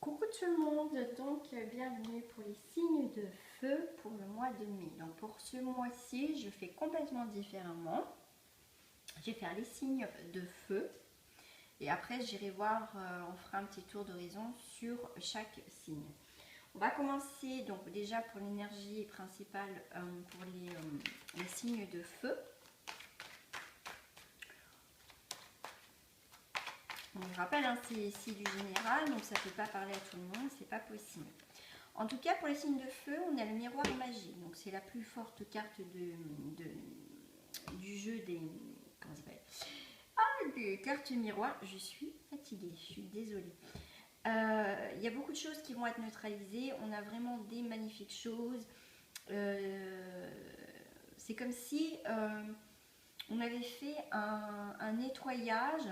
Coucou tout le monde, donc bienvenue pour les signes de feu pour le mois de mai. Donc pour ce mois-ci, je fais complètement différemment. Je vais faire les signes de feu et après j'irai voir, on fera un petit tour d'horizon sur chaque signe. On va commencer donc déjà pour l'énergie principale pour les signes de feu. Je rappelle, hein, c'est ici du général, donc ça ne peut pas parler à tout le monde, c'est pas possible. En tout cas, pour les signes de feu, on a le miroir magique. Donc c'est la plus forte carte du jeu des... Comment ça s'appelle? Des cartes miroirs. Je suis fatiguée, je suis désolée. Il y a beaucoup de choses qui vont être neutralisées. On a vraiment des magnifiques choses. C'est comme si on avait fait un nettoyage.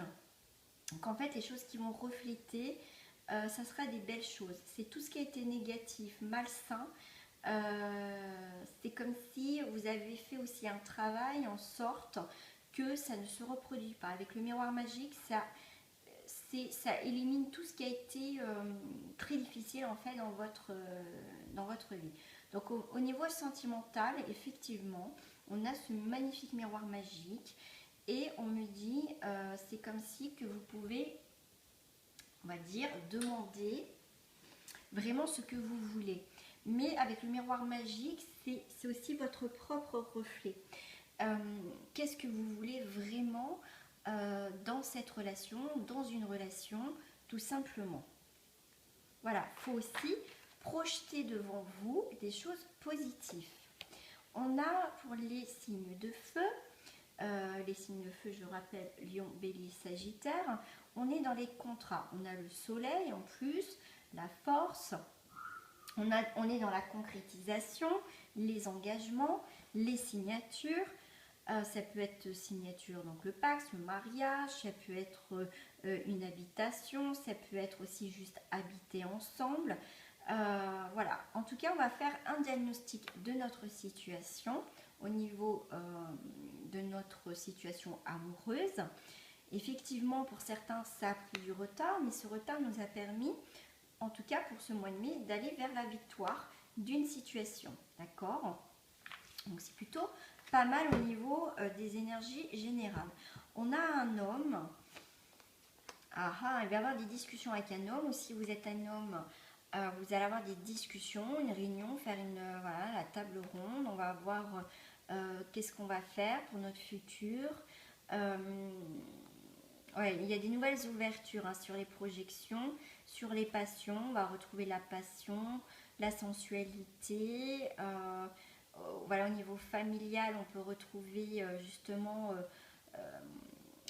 Qu'en fait, les choses qui vont refléter, ça sera des belles choses. C'est tout ce qui a été négatif, malsain. C'est comme si vous avez fait aussi un travail en sorte que ça ne se reproduit pas. Avec le miroir magique, ça élimine tout ce qui a été très difficile en fait dans votre vie. Donc au niveau sentimental, effectivement, on a ce magnifique miroir magique. Et on me dit, c'est comme si que vous pouvez, on va dire, demander vraiment ce que vous voulez. Mais avec le miroir magique, c'est aussi votre propre reflet. Qu'est-ce que vous voulez vraiment dans cette relation, dans une relation, tout simplement. Voilà, il faut aussi projeter devant vous des choses positives. On a pour les signes de feu, les signes de feu, je rappelle, Lion, Bélier, Sagittaire. On est dans les contrats. On a le soleil en plus, la force. On est dans la concrétisation, les engagements, les signatures. Ça peut être signature, donc le Pax, le mariage. Ça peut être une habitation. Ça peut être aussi juste habiter ensemble. Voilà. En tout cas, on va faire un diagnostic de notre situation au niveau de notre situation amoureuse. Effectivement, pour certains, ça a pris du retard, mais ce retard nous a permis, en tout cas pour ce mois de mai, d'aller vers la victoire d'une situation. D'accord? Donc c'est plutôt pas mal au niveau des énergies générales. On a un homme. Il va y avoir des discussions avec un homme, ou si vous êtes un homme, vous allez avoir des discussions, une réunion, faire voilà, la table ronde. On va voir qu'est-ce qu'on va faire pour notre futur. Ouais, il y a des nouvelles ouvertures hein, sur les projections, sur les passions. On va retrouver la passion, la sensualité. Voilà, au niveau familial, on peut retrouver justement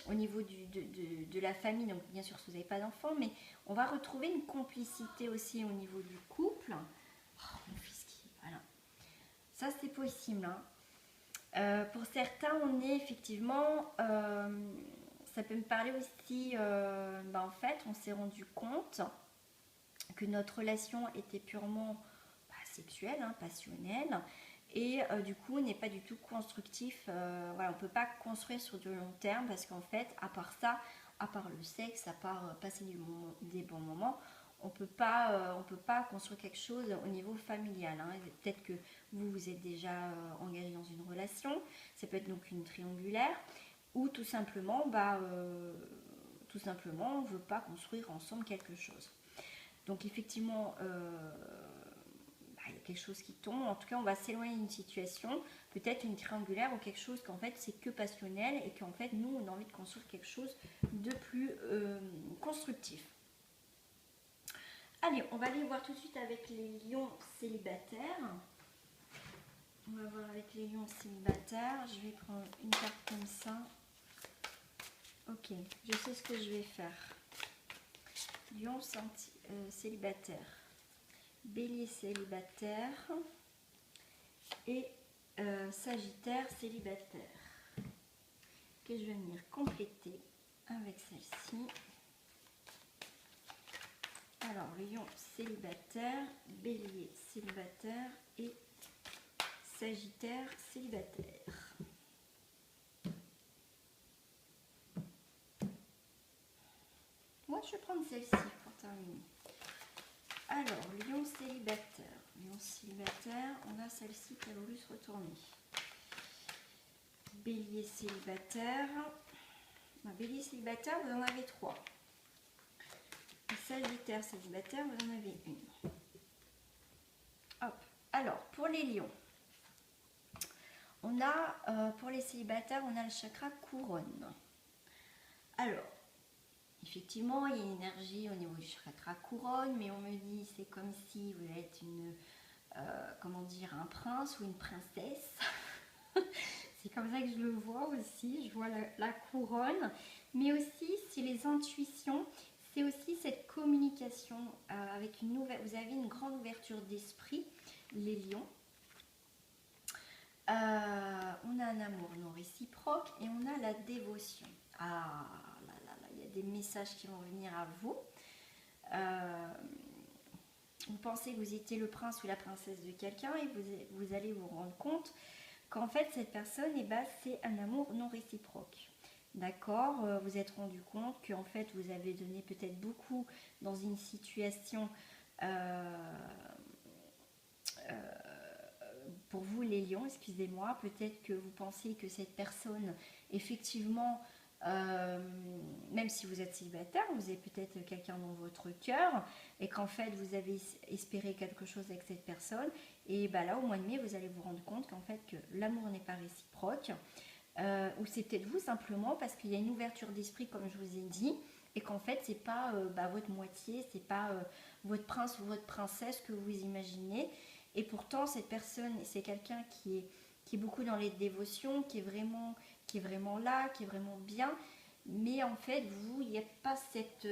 au niveau de la famille, donc bien sûr si vous n'avez pas d'enfant, mais on va retrouver une complicité aussi au niveau du couple. Oh, mon fils qui... Voilà. Ça c'est possible. Hein. Pour certains, on est effectivement... ça peut me parler aussi... en fait, on s'est rendu compte que notre relation était purement sexuelle, hein, passionnelle. Et du coup, n'est pas du tout constructif. Voilà, on ne peut pas construire sur du long terme parce qu'en fait, à part ça, à part le sexe, à part passer des bons moments, on peut pas construire quelque chose au niveau familial. Hein. Peut-être que vous êtes déjà engagé dans une relation, ça peut être donc une triangulaire, ou tout simplement, on ne veut pas construire ensemble quelque chose. Donc effectivement, il y a quelque chose qui tombe. En tout cas, on va s'éloigner d'une situation, peut-être une triangulaire ou quelque chose qu'en fait c'est que passionnel et qu'en fait nous on a envie de construire quelque chose de plus constructif. Allez, on va aller voir tout de suite avec les lions célibataires. On va voir avec les lions célibataires. Je vais prendre une carte comme ça. Ok, je sais ce que je vais faire. Lion célibataire. Bélier célibataire et Sagittaire célibataire que je vais venir compléter avec celle-ci. Alors Lion célibataire, Bélier célibataire et Sagittaire célibataire. Moi je vais prendre celle-ci pour terminer. Alors, lion célibataire. Lion célibataire, on a celle-ci qui a voulu se retourner. Bélier célibataire. Bélier célibataire, vous en avez 3. Sagittaire célibataire, vous en avez 1. Hop. Alors, pour les lions, on a, pour les célibataires, on a le chakra couronne. Alors, effectivement, il y a une énergie au niveau du chakra couronne, mais on me dit c'est comme si vous êtes une, comment dire, un prince ou une princesse. C'est comme ça que je le vois aussi, je vois la couronne, mais aussi c'est les intuitions, c'est aussi cette communication avec une nouvelle, vous avez une grande ouverture d'esprit, les lions. On a un amour non réciproque et on a la dévotion. Ah là là là, il y a des messages qui vont venir à vous. Vous pensez que vous étiez le prince ou la princesse de quelqu'un et vous allez vous rendre compte qu'en fait cette personne, eh ben, c'est un amour non réciproque. D'accord, vous êtes rendu compte qu'en fait vous avez donné peut-être beaucoup dans une situation pour vous les lions, excusez-moi, peut-être que vous pensez que cette personne, effectivement, même si vous êtes célibataire, vous avez peut-être quelqu'un dans votre cœur et qu'en fait vous avez espéré quelque chose avec cette personne et bah là au mois de mai vous allez vous rendre compte qu'en fait que l'amour n'est pas réciproque ou c'est peut-être vous simplement parce qu'il y a une ouverture d'esprit comme je vous ai dit et qu'en fait c'est pas votre moitié, c'est pas votre prince ou votre princesse que vous imaginez et pourtant cette personne c'est quelqu'un qui est beaucoup dans les dévotions, qui est vraiment là, qui est vraiment bien, mais en fait vous il n'y a pas cette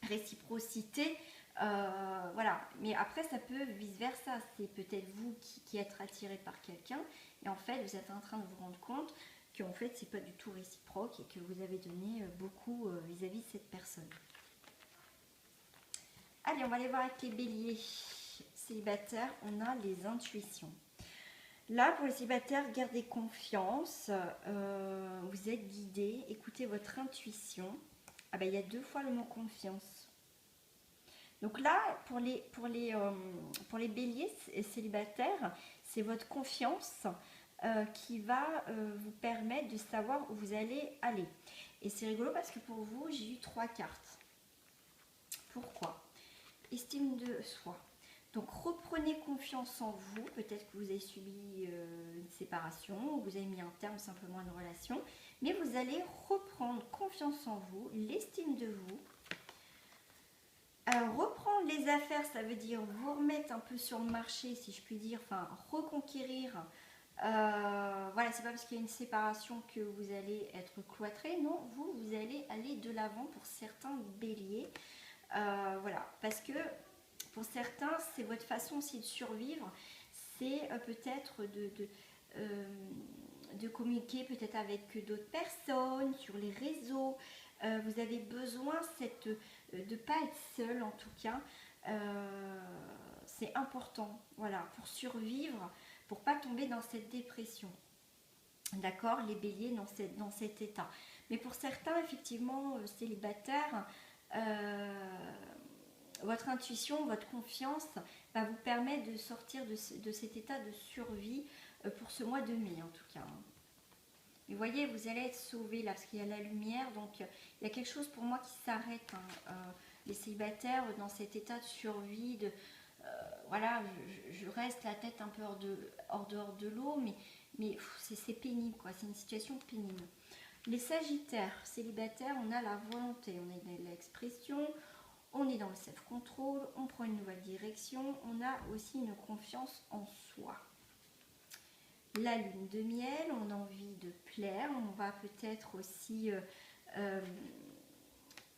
réciprocité, voilà, mais après ça peut vice versa, c'est peut-être vous qui êtes attiré par quelqu'un et en fait vous êtes en train de vous rendre compte qu'en fait c'est pas du tout réciproque et que vous avez donné beaucoup vis-à-vis de cette personne. Allez, on va aller voir avec les béliers célibataires, on a les intuitions. Là, pour les célibataires, gardez confiance, vous êtes guidés, écoutez votre intuition. Ah ben, il y a 2 fois le mot confiance. Donc là, pour les béliers célibataires, c'est votre confiance qui va vous permettre de savoir où vous allez aller. Et c'est rigolo parce que pour vous, j'ai eu 3 cartes. Pourquoi? Estime de soi. Donc reprenez confiance en vous, peut-être que vous avez subi une séparation, ou vous avez mis un terme simplement à une relation, mais vous allez reprendre confiance en vous, l'estime de vous. Alors reprendre les affaires, ça veut dire vous remettre un peu sur le marché, si je puis dire, enfin reconquérir. Voilà, c'est pas parce qu'il y a une séparation que vous allez être cloîtré, non, vous allez aller de l'avant pour certains béliers. Voilà, parce que pour certains, c'est votre façon aussi de survivre, c'est peut-être de communiquer peut-être avec d'autres personnes, sur les réseaux. Vous avez besoin de ne pas être seul en tout cas. C'est important, voilà, pour survivre, pour pas tomber dans cette dépression. D'accord, les béliers dans cet état. Mais pour certains, effectivement, célibataires, votre intuition, votre confiance va vous permettre de sortir de cet état de survie pour ce mois de mai en tout cas. Et vous voyez, vous allez être sauvés là parce qu'il y a la lumière, donc il y a quelque chose pour moi qui s'arrête. Les célibataires dans cet état de survie, voilà, je reste la tête un peu hors dehors de l'eau, mais c'est pénible quoi, c'est une situation pénible. Les sagittaires célibataires, on a la volonté, on est dans l'expression. On est dans le self-control, on prend une nouvelle direction, on a aussi une confiance en soi. La lune de miel, on a envie de plaire, on va peut-être aussi,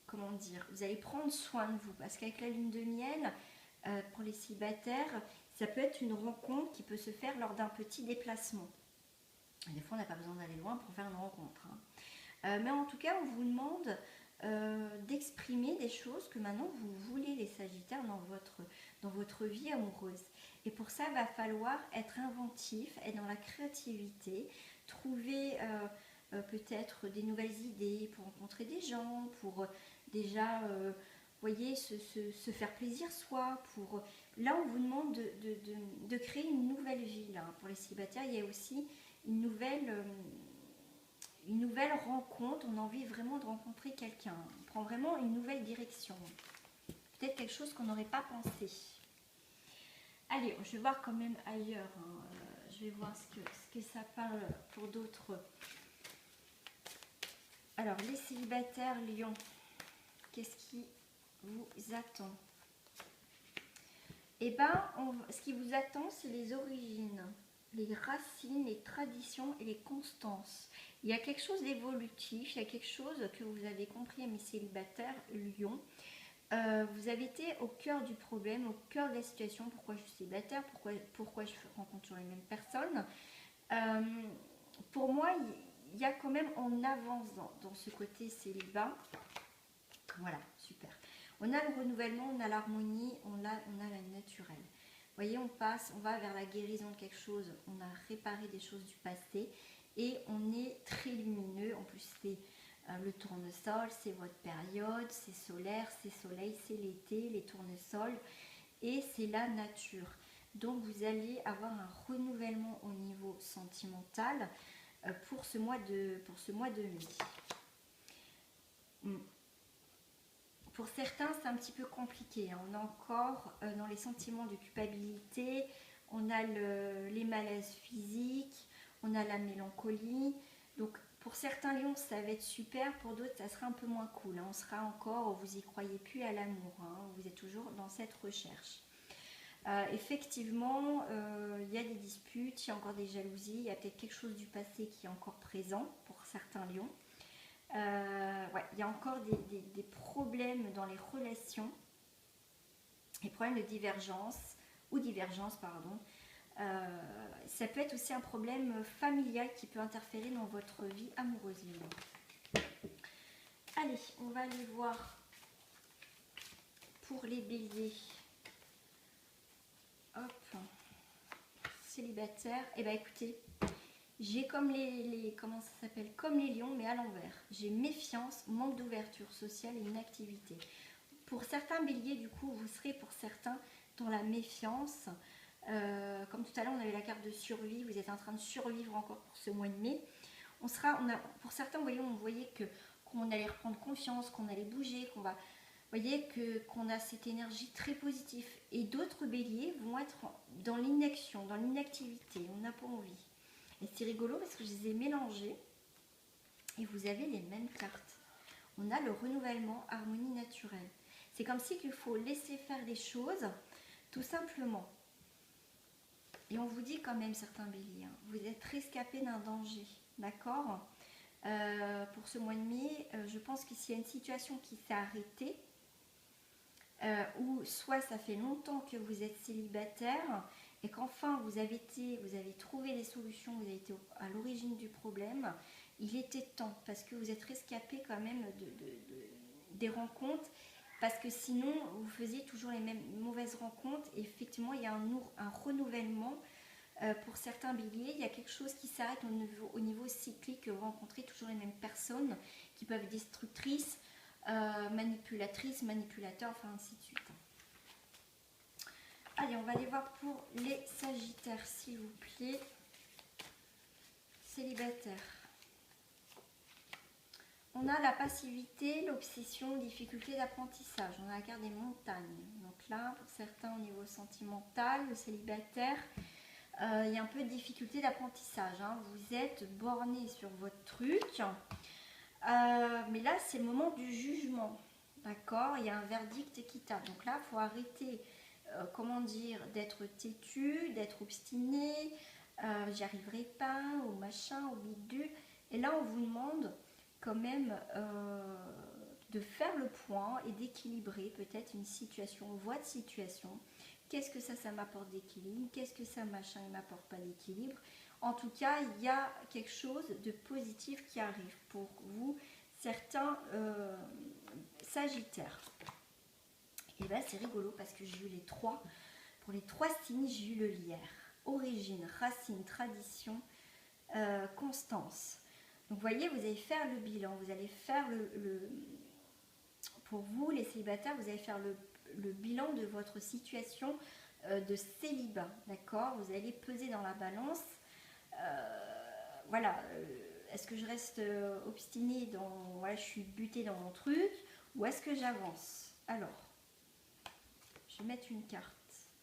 comment dire, vous allez prendre soin de vous. Parce qu'avec la lune de miel, pour les célibataires, ça peut être une rencontre qui peut se faire lors d'un petit déplacement. Des fois, on n'a pas besoin d'aller loin pour faire une rencontre. Mais en tout cas, on vous demande d'exprimer des choses que maintenant vous voulez, les sagittaires, dans votre vie amoureuse. Et pour ça, il va falloir être inventif, être dans la créativité, trouver peut-être des nouvelles idées pour rencontrer des gens, pour déjà voyez, se faire plaisir soi. Là, on vous demande de créer une nouvelle vie. Là. Pour les célibataires, il y a aussi une nouvelle rencontre. On a envie vraiment de rencontrer quelqu'un. On prend vraiment une nouvelle direction. Peut-être quelque chose qu'on n'aurait pas pensé. Allez, je vais voir quand même ailleurs. Hein. Je vais voir ce que ça parle pour d'autres. Alors, les célibataires Lion, qu'est-ce qui vous attend? Eh bien, ce qui vous attend, c'est les origines, les racines, les traditions et les constances. Il y a quelque chose d'évolutif, il y a quelque chose que vous avez compris à mes célibataires Lion. Vous avez été au cœur du problème, au cœur de la situation. Pourquoi je suis célibataire, pourquoi je rencontre toujours les mêmes personnes. Pour moi, il y a quand même, on avance dans ce côté célibat. Voilà, super. On a le renouvellement, on a l'harmonie, on a la naturelle. Vous voyez, on va vers la guérison de quelque chose. On a réparé des choses du passé et on est très lumineux. En plus, c'est le tournesol, c'est votre période, c'est solaire, c'est soleil, c'est l'été, les tournesols et c'est la nature. Donc, vous allez avoir un renouvellement au niveau sentimental pour ce mois de mai. Pour certains, c'est un petit peu compliqué. On est encore dans les sentiments de culpabilité, on a les malaises physiques, on a la mélancolie. Donc, pour certains lions, ça va être super. Pour d'autres, ça sera un peu moins cool. On sera encore, vous y croyez plus à l'amour. Vous êtes toujours dans cette recherche. Effectivement, il y a des disputes, il y a encore des jalousies, il y a peut-être quelque chose du passé qui est encore présent pour certains lions. Ouais, il y a encore des problèmes dans les relations, des problèmes de divergence, pardon. Ça peut être aussi un problème familial qui peut interférer dans votre vie amoureuse. Allez, on va aller voir pour les béliers. Hop, célibataire. Eh bien écoutez, j'ai comme comment ça s'appelle, comme les lions, mais à l'envers. J'ai méfiance, manque d'ouverture sociale et inactivité. Pour certains béliers, du coup, vous serez pour certains dans la méfiance. Comme tout à l'heure, on avait la carte de survie. Vous êtes en train de survivre encore pour ce mois de mai. Pour certains, on voyait qu'on allait reprendre confiance, qu'on allait bouger, qu'on a cette énergie très positive. Et d'autres béliers vont être dans l'inaction, dans l'inactivité. On n'a pas envie. Et c'est rigolo parce que je les ai mélangés et vous avez les mêmes cartes. On a le renouvellement, harmonie naturelle. C'est comme si qu'il faut laisser faire des choses, tout simplement. Et on vous dit quand même, certains béliers, vous êtes rescapés d'un danger, d'accord? Pour ce mois de mai, je pense qu'ici, il y a une situation qui s'est arrêtée, ou soit ça fait longtemps que vous êtes célibataire, et qu'enfin vous avez trouvé des solutions, vous avez été à l'origine du problème. Il était temps, parce que vous êtes rescapé quand même des rencontres, parce que sinon vous faisiez toujours les mêmes mauvaises rencontres. Et effectivement, il y a un renouvellement pour certains béliers. Il y a quelque chose qui s'arrête au niveau cyclique. Vous rencontrez toujours les mêmes personnes qui peuvent être destructrices, manipulatrices, manipulateurs, enfin ainsi de suite. Allez, on va aller voir pour les sagittaires, s'il vous plaît. Célibataire. On a la passivité, l'obsession, difficulté d'apprentissage. On a la carte des montagnes. Donc là, pour certains, au niveau sentimental, le célibataire, il y a un peu de difficulté d'apprentissage. Vous êtes borné sur votre truc. Mais là, c'est le moment du jugement. D'accord? Il y a un verdict équitable. Donc là, il faut arrêter, d'être têtu, d'être obstiné. J'y arriverai pas, au machin, au bidule. Et là, on vous demande quand même de faire le point et d'équilibrer peut-être une situation, voie de situation. Qu'est-ce que ça m'apporte d'équilibre? Qu'est-ce que ça machin ne m'apporte pas d'équilibre? En tout cas, il y a quelque chose de positif qui arrive pour vous, certains sagittaires. Et bien c'est rigolo parce que j'ai eu les trois. Pour les trois signes, j'ai eu le lierre. Origine, racine, tradition, constance. Donc vous voyez, vous allez faire le bilan, vous allez faire pour vous, les célibataires, vous allez faire le bilan de votre situation de célibat, d'accord? Vous allez peser dans la balance. Voilà, est-ce que je reste obstinée dans, voilà, je suis butée dans mon truc, ou est-ce que j'avance? Alors, je vais mettre une carte.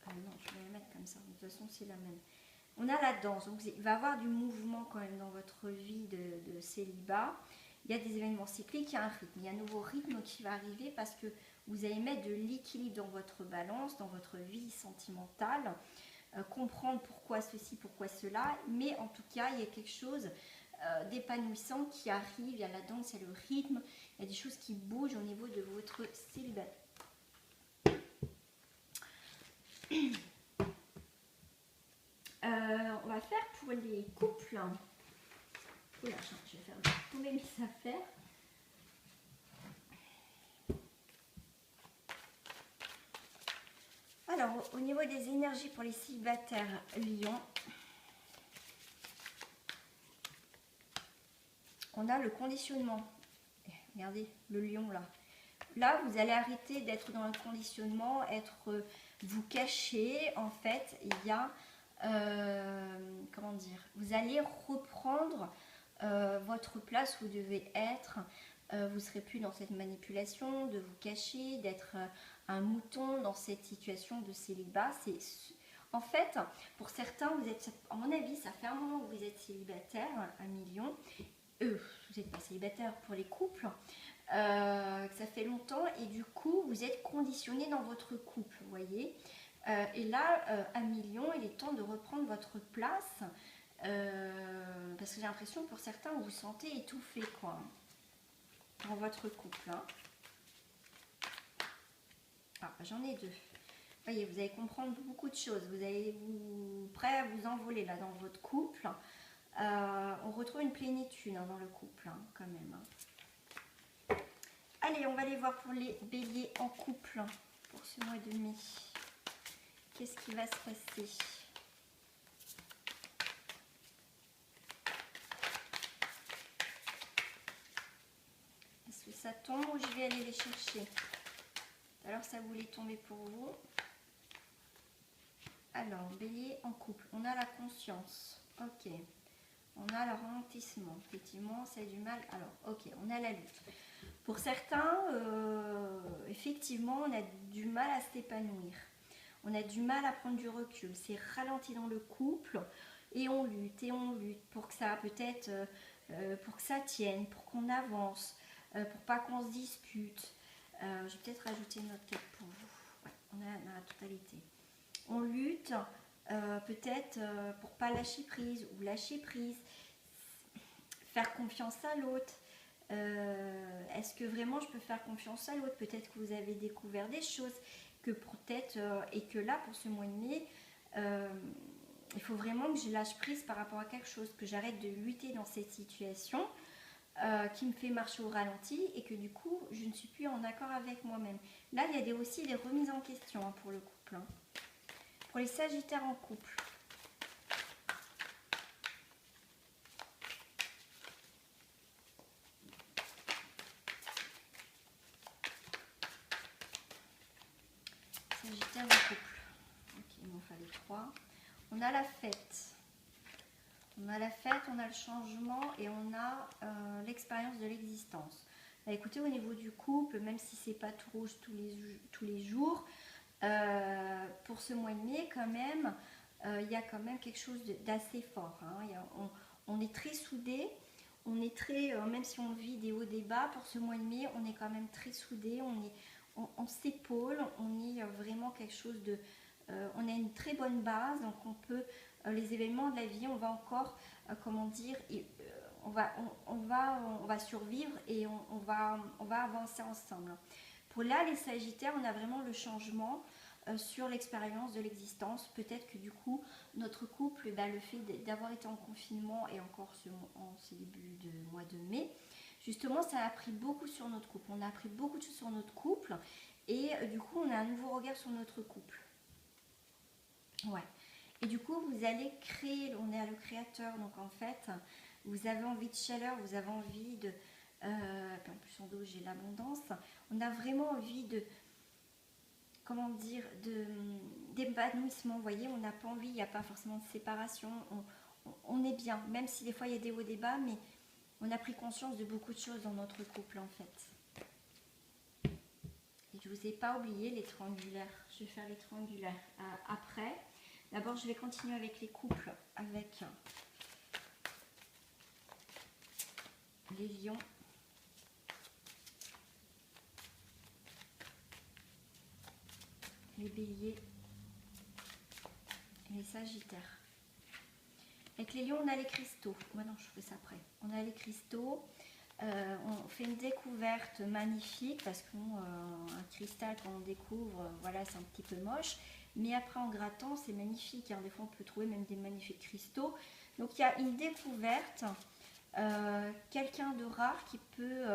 Non, je vais la mettre comme ça, de toute façon c'est la même. On a la danse, donc il va y avoir du mouvement quand même dans votre vie de célibat. Il y a des événements cycliques, il y a un rythme. Il y a un nouveau rythme qui va arriver parce que vous allez mettre de l'équilibre dans votre balance, dans votre vie sentimentale. Comprendre pourquoi ceci, pourquoi cela. Mais en tout cas, il y a quelque chose d'épanouissant qui arrive. Il y a la danse, il y a le rythme. Il y a des choses qui bougent au niveau de votre célibat. On va faire pour les couples. Oula, je vais faire tomber mes affaires. Alors, au niveau des énergies pour les célibataires Lion, on a le conditionnement. Regardez, le lion là. Là, vous allez arrêter d'être dans le conditionnement, vous cacher. En fait, il y a, comment dire, vous allez reprendre votre place où vous devez être. Vous ne serez plus dans cette manipulation de vous cacher, d'être un mouton dans cette situation de célibat. En fait, pour certains, vous êtes, à mon avis, ça fait un moment que vous êtes célibataire, un million. Vous n'êtes pas célibataire pour les couples. Ça fait longtemps et du coup vous êtes conditionné dans votre couple, vous voyez. Et là, 1 million, il est temps de reprendre votre place parce que j'ai l'impression pour certains vous vous sentez étouffé quoi dans votre couple. Hein. Ah, j'en ai deux. Vous voyez, vous allez comprendre beaucoup de choses. Vous allez prêt à vous envoler là dans votre couple. On retrouve une plénitude hein, dans le couple hein, quand même. Hein. Allez, on va aller voir pour les béliers en couple pour ce mois de mai. Qu'est-ce qui va se passer? Est-ce que ça tombe ou je vais aller les chercher? Alors, ça voulait tomber pour vous. Alors, bélier en couple, on a la conscience. Ok. On a le ralentissement. Effectivement, c'est du mal. Alors, ok, on a la lutte. Pour certains, effectivement, on a du mal à s'épanouir. On a du mal à prendre du recul. C'est ralenti dans le couple et on lutte pour que ça peut-être, pour que ça tienne, pour qu'on avance, pour pas qu'on se dispute. Je vais peut-être rajouter une autre carte pour vous. Ouais, on a dans la totalité. On lutte peut-être pour pas lâcher prise ou lâcher prise, faire confiance à l'autre. Est-ce que vraiment je peux faire confiance à l'autre? Peut-être que vous avez découvert des choses que peut-être et que là pour ce mois de mai il faut vraiment que je lâche prise par rapport à quelque chose, que j'arrête de lutter dans cette situation qui me fait marcher au ralenti et que du coup je ne suis plus en accord avec moi-même. Là il y a aussi des remises en question hein, pour le couple. Hein. Pour les sagittaires en couple. Sagittaire en couple. Ok, il m'en fallait 3. On a la fête. On a la fête, on a le changement et on a l'expérience de l'existence. Bah, écoutez, au niveau du couple, même si c'est pas tout rouge tous les jours, pour ce mois de mai, quand même, il y a quand même quelque chose d'assez fort. Hein. On est très soudés, on est très, même si on vit des hauts des bas, pour ce mois de mai, on est quand même très soudés, on s'épaule, on est vraiment quelque chose de... on a une très bonne base, donc on peut... les événements de la vie, on va encore, comment dire... on va survivre et on va avancer ensemble. Pour là, les sagittaires, on a vraiment le changement sur l'expérience de l'existence. Peut-être que du coup, notre couple, le fait d'avoir été en confinement et encore en ce début de mois de mai, justement, ça a appris beaucoup sur notre couple. On a appris beaucoup de choses sur notre couple et du coup, on a un nouveau regard sur notre couple. Ouais. Et du coup, vous allez créer, on est le créateur, donc en fait, vous avez envie de chaleur, vous avez envie Puis en plus en dos j'ai l'abondance. On a vraiment envie de, comment dire, d'épanouissement. Vous voyez, on n'a pas envie, il n'y a pas forcément de séparation. On est bien, même si des fois il y a des hauts, des bas, mais on a pris conscience de beaucoup de choses dans notre couple en fait. Et je ne vous ai pas oublié les triangulaires. Je vais faire les triangulaires après. D'abord, je vais continuer avec les couples, avec les lions, les béliers et les sagittaires. Avec les lions, on a les cristaux. Ouais, non, je fais ça après. On a les cristaux. On fait une découverte magnifique parce qu'un cristal, quand on découvre, voilà, c'est un petit peu moche. Mais après, en grattant, c'est magnifique. Hein. Des fois, on peut trouver même des magnifiques cristaux. Donc, il y a une découverte. Quelqu'un de rare qui peut...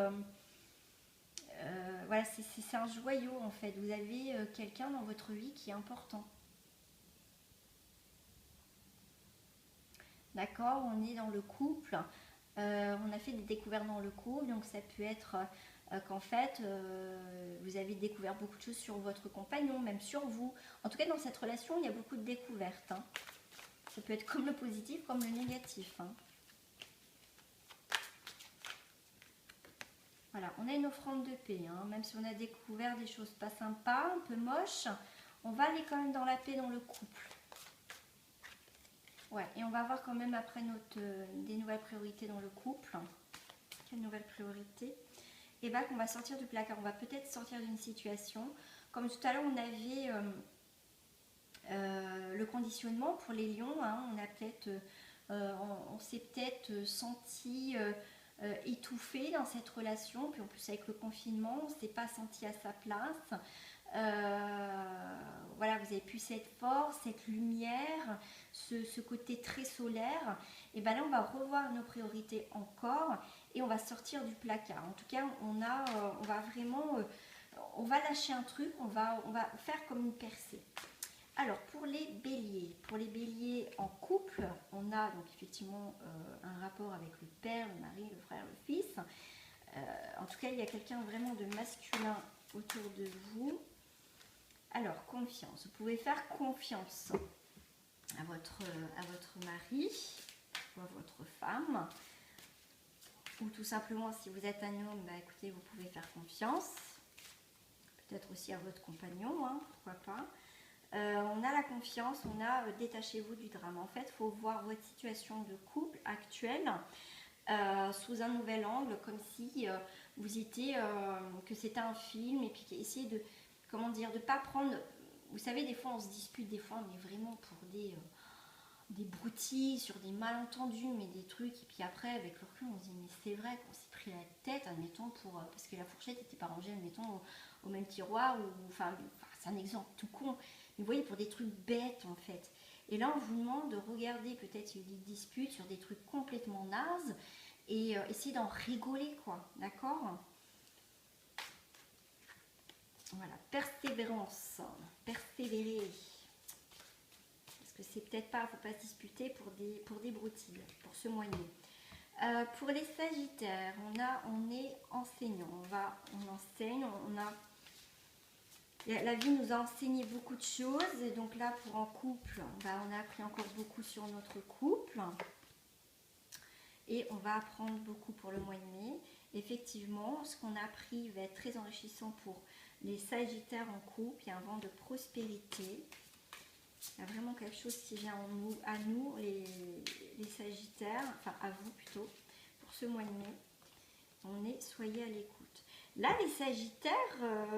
voilà, c'est un joyau en fait. Vous avez quelqu'un dans votre vie qui est important. D'accord, on est dans le couple. On a fait des découvertes dans le couple, donc ça peut être qu'en fait, vous avez découvert beaucoup de choses sur votre compagnon, même sur vous. En tout cas, dans cette relation, il y a beaucoup de découvertes. Hein. Ça peut être comme le positif, comme le négatif. Hein. Voilà, on a une offrande de paix. Hein. Même si on a découvert des choses pas sympas, un peu moches, on va aller quand même dans la paix dans le couple. Ouais, et on va voir quand même après des nouvelles priorités dans le couple. Quelle nouvelle priorité? Et bien qu'on va sortir du placard, on va peut-être sortir d'une situation. Comme tout à l'heure, on avait le conditionnement pour les lions. Hein, on s'est peut-être senti étouffé dans cette relation. Puis en plus avec le confinement, on ne s'est pas senti à sa place. Voilà, vous avez pu cette force, cette lumière, ce côté très solaire. Et bien là, on va revoir nos priorités encore et on va sortir du placard. En tout cas, on va vraiment, on va lâcher un truc, on va faire comme une percée. Alors, pour les béliers en couple, on a donc effectivement un rapport avec le père, le mari, le frère, le fils. En tout cas, il y a quelqu'un vraiment de masculin autour de vous. Alors, confiance. Vous pouvez faire confiance à votre mari ou à votre femme. Ou tout simplement, si vous êtes un homme, bah, écoutez, vous pouvez faire confiance. Peut-être aussi à votre compagnon, hein, pourquoi pas. On a la confiance, on a détachez-vous du drame. En fait, il faut voir votre situation de couple actuelle sous un nouvel angle, comme si vous étiez, que c'était un film, et puis essayer de, comment dire, de pas prendre, vous savez, des fois on se dispute, des fois on est vraiment pour des broutilles, sur des malentendus, mais des trucs, et puis après avec le recul on se dit mais c'est vrai qu'on s'est pris la tête, admettons, parce que la fourchette n'était pas rangée, admettons, au même tiroir, ou enfin c'est un exemple tout con, mais vous voyez, pour des trucs bêtes en fait. Et là on vous demande de regarder peut-être des disputes sur des trucs complètement nazes, et essayer d'en rigoler, quoi, d'accord? Voilà, persévérance, persévérer. Parce que c'est peut-être pas, faut pas se disputer pour des broutilles, pour se moigner. Pour les sagittaires, on est enseignant, on enseigne, la vie nous a enseigné beaucoup de choses, et donc là pour en couple, on a appris encore beaucoup sur notre couple. Et on va apprendre beaucoup pour le mois de mai. Effectivement, ce qu'on a appris va être très enrichissant pour les sagittaires en couple. Il y a un vent de prospérité. Il y a vraiment quelque chose qui vient à nous, les sagittaires, enfin à vous plutôt, pour ce mois de mai. Soyez à l'écoute. Là, les sagittaires,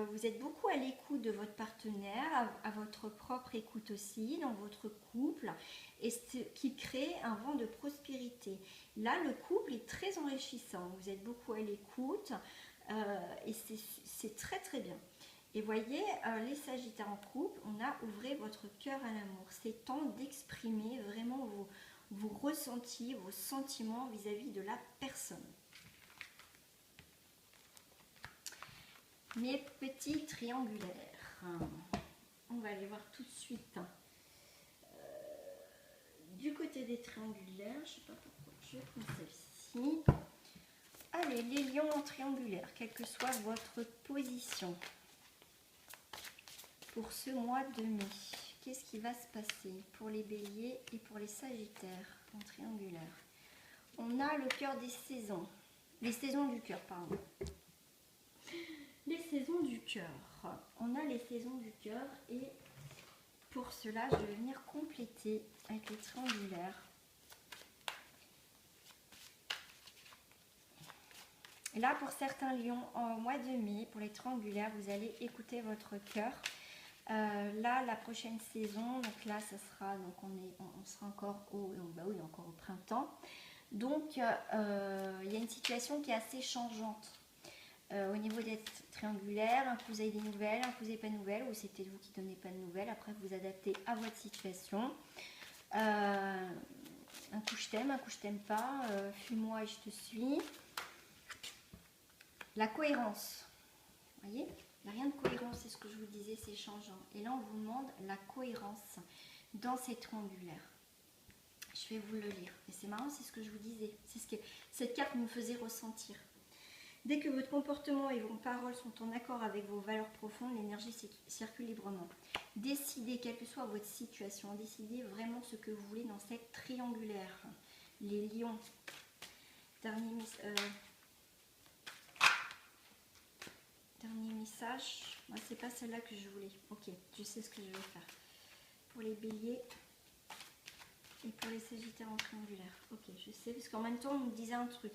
vous êtes beaucoup à l'écoute de votre partenaire, à votre propre écoute aussi, dans votre couple, et ce qui crée un vent de prospérité. Là, le couple est très enrichissant. Vous êtes beaucoup à l'écoute, et c'est très très bien. Et voyez, les sagittaires en couple, ouvrez votre cœur à l'amour. C'est temps d'exprimer vraiment vos ressentis, vos sentiments vis-à-vis de la personne. Mes petits triangulaires, on va aller voir tout de suite. Du côté des triangulaires, je ne sais pas pourquoi je prends celle-ci. Allez, les lions en triangulaire, quelle que soit votre position. Pour ce mois de mai, qu'est-ce qui va se passer pour les béliers et pour les sagittaires en triangulaire? On a le cœur des saisons. Les saisons du cœur, pardon. Les saisons du cœur. On a les saisons du cœur et pour cela, je vais venir compléter avec les triangulaires. Et là, pour certains lions, en mois de mai, pour les triangulaires, vous allez écouter votre cœur. Là, la prochaine saison, donc là, ça sera, donc on sera encore encore au printemps. Donc, il y a une situation qui est assez changeante au niveau des triangulaires. Un coup, vous avez des nouvelles, un coup, vous n'avez pas de nouvelles, ou c'est peut-être vous qui ne donnez pas de nouvelles. Après, vous adaptez à votre situation. Un coup, je t'aime, un coup, je t'aime pas. Fuis-moi et je te suis. La cohérence. Vous voyez, il n'y a rien de cohérence, c'est ce que je vous disais, c'est changeant. Et là, on vous demande la cohérence dans ces triangulaires. Je vais vous le lire. Et c'est marrant, c'est ce que je vous disais. C'est ce que cette carte me faisait ressentir. Dès que votre comportement et vos paroles sont en accord avec vos valeurs profondes, l'énergie circule librement. Décidez, quelle que soit votre situation, décidez vraiment ce que vous voulez dans cette triangulaire. Les lions. Dernier message. Moi, c'est pas celle-là que je voulais. Ok, je sais ce que je vais faire. Pour les béliers et pour les sagittaires en triangulaire. Ok, je sais, parce qu'en même temps, on me disait un truc.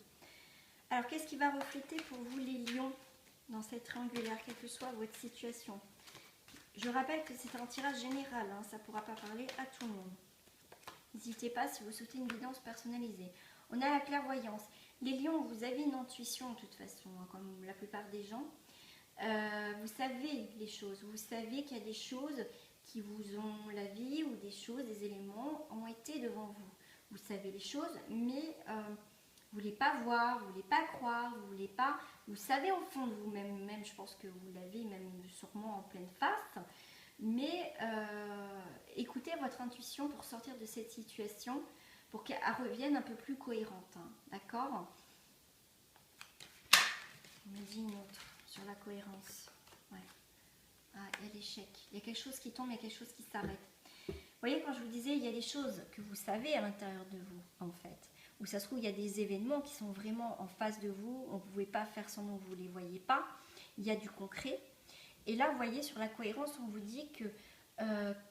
Alors, qu'est-ce qui va refléter pour vous les lions dans cette triangulaire, quelle que soit votre situation? Je rappelle que c'est un tirage général, hein, ça ne pourra pas parler à tout le monde. N'hésitez pas si vous souhaitez une guidance personnalisée. On a la clairvoyance. Les lions, vous avez une intuition de toute façon, hein, comme la plupart des gens. Vous savez les choses, vous savez qu'il y a des choses qui vous ont, la vie ou des choses, des éléments ont été devant vous. Vous savez les choses, mais vous ne voulez pas voir, vous ne voulez pas croire, vous voulez pas, vous savez au fond de vous-même, même je pense que vous l'avez même sûrement en pleine face, mais écoutez votre intuition pour sortir de cette situation, pour qu'elle revienne un peu plus cohérente, hein, d'accord? On me dit une autre sur la cohérence. Ouais. Ah, il y a l'échec. Il y a quelque chose qui tombe, il y a quelque chose qui s'arrête. Vous voyez, quand je vous disais, il y a des choses que vous savez à l'intérieur de vous, en fait. Où ça se trouve, il y a des événements qui sont vraiment en face de vous. On ne pouvait pas faire semblant que vous ne les voyez pas. Il y a du concret. Et là, vous voyez, sur la cohérence, on vous dit que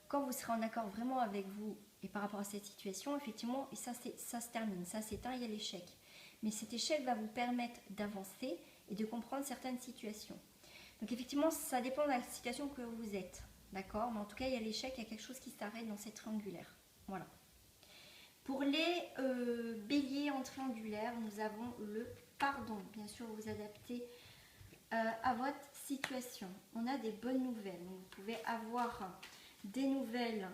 quand vous serez en accord vraiment avec vous et par rapport à cette situation, effectivement, et ça se termine, ça s'éteint, il y a l'échec. Mais cet échec va vous permettre d'avancer et de comprendre certaines situations. Donc effectivement, ça dépend de la situation que vous êtes, d'accord? Mais en tout cas, il y a l'échec, il y a quelque chose qui s'arrête dans cette triangulaire. Voilà. Pour les béliers en triangulaire, nous avons le pardon. Bien sûr, vous adaptez à votre situation. On a des bonnes nouvelles. Donc, vous pouvez avoir des nouvelles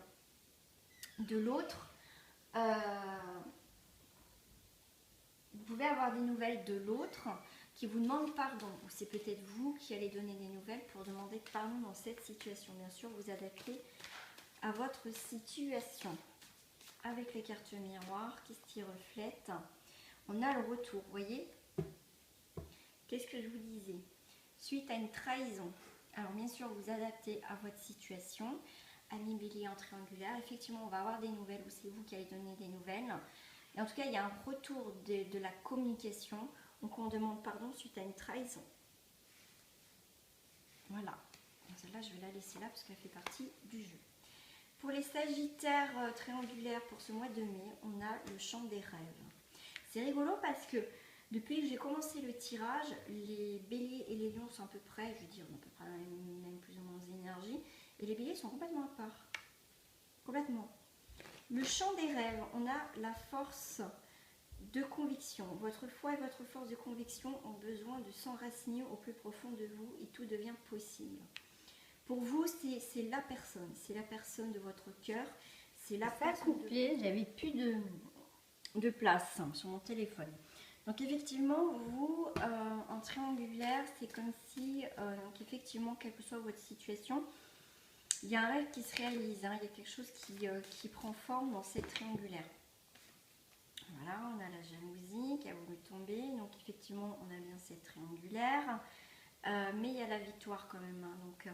de l'autre. Vous pouvez avoir des nouvelles de l'autre qui vous demande pardon. Ou c'est peut-être vous qui allez donner des nouvelles pour demander pardon dans cette situation. Bien sûr, vous adaptez à votre situation. Avec les cartes miroirs qui s'y reflètent, on a le retour, vous voyez? Qu'est-ce que je vous disais? Suite à une trahison, alors bien sûr vous adaptez à votre situation, ami bélier en triangulaire, effectivement on va avoir des nouvelles ou c'est vous qui allez donner des nouvelles, et en tout cas il y a un retour de la communication, donc on demande pardon suite à une trahison. Voilà, celle-là je vais la laisser là parce qu'elle fait partie du jeu. Pour les sagittaires triangulaires pour ce mois de mai, on a le chant des rêves. C'est rigolo parce que depuis que j'ai commencé le tirage, les béliers et les lions sont à peu près, je veux dire, à peu près même plus ou moins d'énergie, et les béliers sont complètement à part. Complètement. Le chant des rêves, on a la force de conviction. Votre foi et votre force de conviction ont besoin de s'enraciner au plus profond de vous et tout devient possible. Pour vous, c'est la personne de votre cœur, c'est la personne. Coupé, j'avais plus de place sur mon téléphone. Donc effectivement, vous, en triangulaire, c'est comme si, donc effectivement, quelle que soit votre situation, il y a un rêve qui se réalise, hein, il y a quelque chose qui prend forme dans cette triangulaire. Voilà, on a la jalousie qui a voulu tomber. Donc effectivement, on a bien cette triangulaire. Mais il y a la victoire quand même. Hein. Donc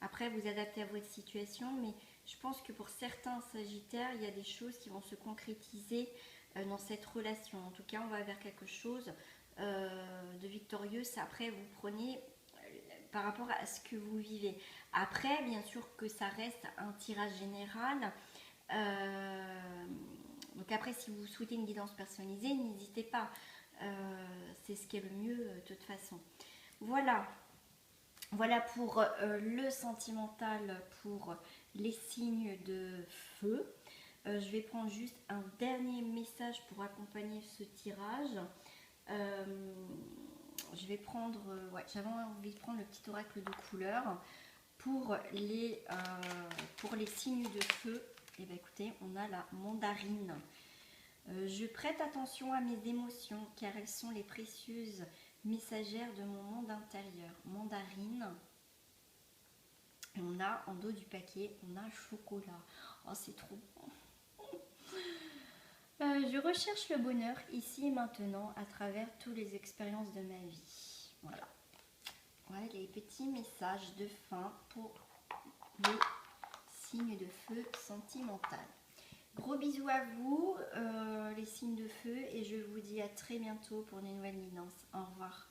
après, vous adaptez à votre situation. Mais je pense que pour certains Sagittaires, il y a des choses qui vont se concrétiser dans cette relation. En tout cas, on va vers quelque chose de victorieux. Après, vous prenez par rapport à ce que vous vivez. Après, bien sûr que ça reste un tirage général. Donc après, si vous souhaitez une guidance personnalisée, n'hésitez pas. C'est ce qui est le mieux de toute façon. Voilà. Voilà pour le sentimental, pour les signes de feu. Je vais prendre juste un dernier message pour accompagner ce tirage. Je vais prendre, ouais, j'avais envie de prendre le petit oracle de couleur pour les signes de feu. Et bien écoutez, on a la mandarine. Je prête attention à mes émotions car elles sont les précieuses messagères de mon monde intérieur. Mandarine. Et on a en dos du paquet, on a chocolat. Oh, c'est trop bon. Je recherche le bonheur ici et maintenant à travers toutes les expériences de ma vie. Voilà. Voilà les petits messages de fin pour les signes de feu sentimental. Gros bisous à vous, les signes de feu, et je vous dis à très bientôt pour des nouvelles guidances. Au revoir.